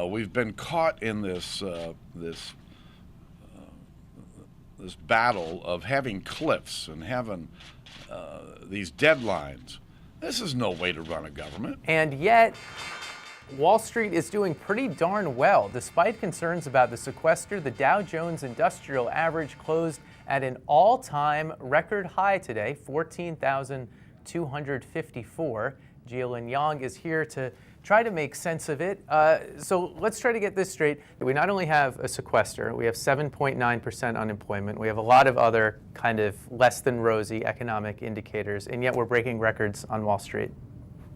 We've been caught in this battle of having cliffs and having these deadlines. This is no way to run a government. And yet, Wall Street is doing pretty darn well. Despite concerns about the sequester, the Dow Jones Industrial average closed at an all-time record high today, 14,254. Jia Lynn Yang is here to try to make sense of it. So let's try to get this straight. We not only have a sequester, we have 7.9% unemployment, we have a lot of other kind of less than rosy economic indicators, and yet we're breaking records on Wall Street.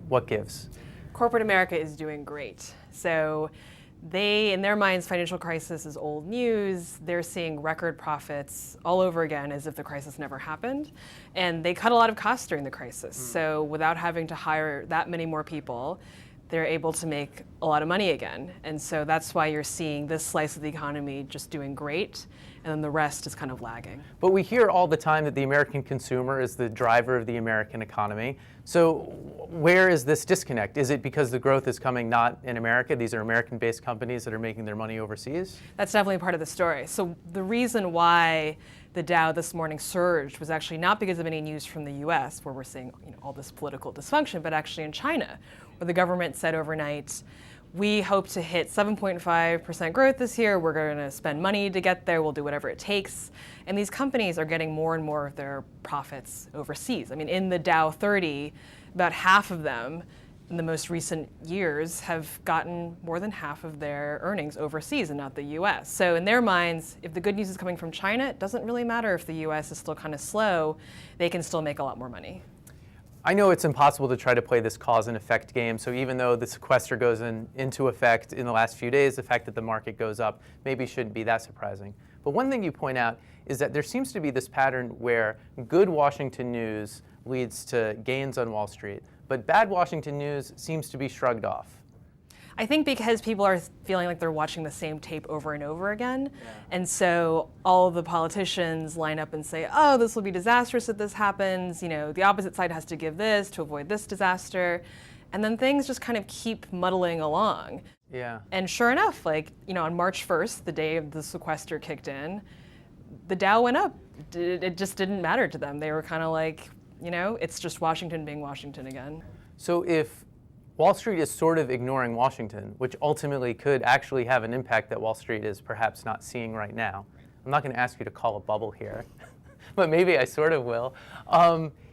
What gives? Corporate America is doing great. So they, in their minds, financial crisis is old news. They're seeing record profits all over again as if the crisis never happened. And they cut a lot of costs during the crisis. So without having to hire that many more people, they're able to make a lot of money again. And so that's why you're seeing this slice of the economy just doing great, and then the rest is kind of lagging. But we hear all the time that the American consumer is the driver of the American economy. So where is this disconnect? Is it because the growth is coming not in America? These are American-based companies that are making their money overseas? That's definitely part of the story. So the reason why the Dow this morning surged was actually not because of any news from the US, where we're seeing all this political dysfunction, but actually in China, where the government said overnight, we hope to hit 7.5% growth this year. We're going to spend money to get there. We'll do whatever it takes. And these companies are getting more and more of their profits overseas. I mean, in the Dow 30, about half of them in the most recent years have gotten more than half of their earnings overseas and not the US. So in their minds, if the good news is coming from China, it doesn't really matter if the US is still kind of slow. They can still make a lot more money. I know it's impossible to try to play this cause and effect game, so even though the sequester goes into effect in the last few days, the fact that the market goes up maybe shouldn't be that surprising. But one thing you point out is that there seems to be this pattern where good Washington news leads to gains on Wall Street, but bad Washington news seems to be shrugged off. I think because people are feeling like they're watching the same tape over and over again. Yeah. And so all of the politicians line up and say, oh, this will be disastrous if this happens. The opposite side has to give this to avoid this disaster. And then things just kind of keep muddling along. Yeah. And sure enough, on March 1st, the day of the sequester kicked in, the Dow went up. It just didn't matter to them. They were kind of like, it's just Washington being Washington again. So if Wall Street is sort of ignoring Washington, which ultimately could actually have an impact that Wall Street is perhaps not seeing right now. I'm not going to ask you to call a bubble here, but maybe I sort of will.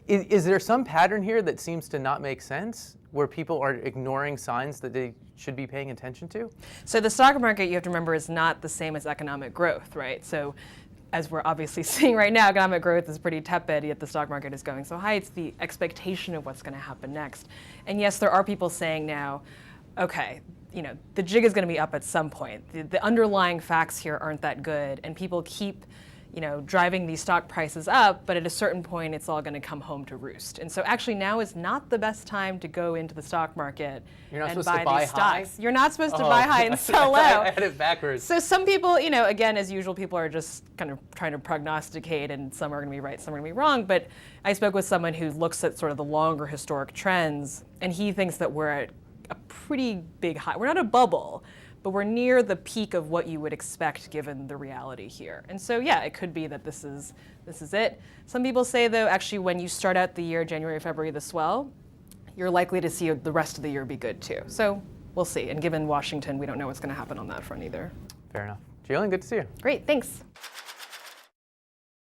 Is there some pattern here that seems to not make sense, where people are ignoring signs that they should be paying attention to? So the stock market, you have to remember, is not the same as economic growth, right? So as we're obviously seeing right now, economic growth is pretty tepid, yet the stock market is going so high. It's the expectation of what's going to happen next. And yes, there are people saying now, okay, the jig is going to be up at some point. The underlying facts here aren't that good, and people keep driving these stock prices up, but at a certain point, it's all going to come home to roost. And so actually now is not the best time to go into the stock market and buy these stocks. You're not supposed to buy high and sell low. I had it backwards. So some people, again, as usual, people are just kind of trying to prognosticate, and some are going to be right, some are going to be wrong. But I spoke with someone who looks at sort of the longer historic trends, and he thinks that we're at a pretty big high. We're not a bubble, but we're near the peak of what you would expect given the reality here. And so, yeah, it could be that this is it. Some people say, though, actually, when you start out the year, January, February, this well, you're likely to see the rest of the year be good, too. So we'll see. And given Washington, we don't know what's going to happen on that front either. Fair enough. Jia Lynn, good to see you. Great, thanks.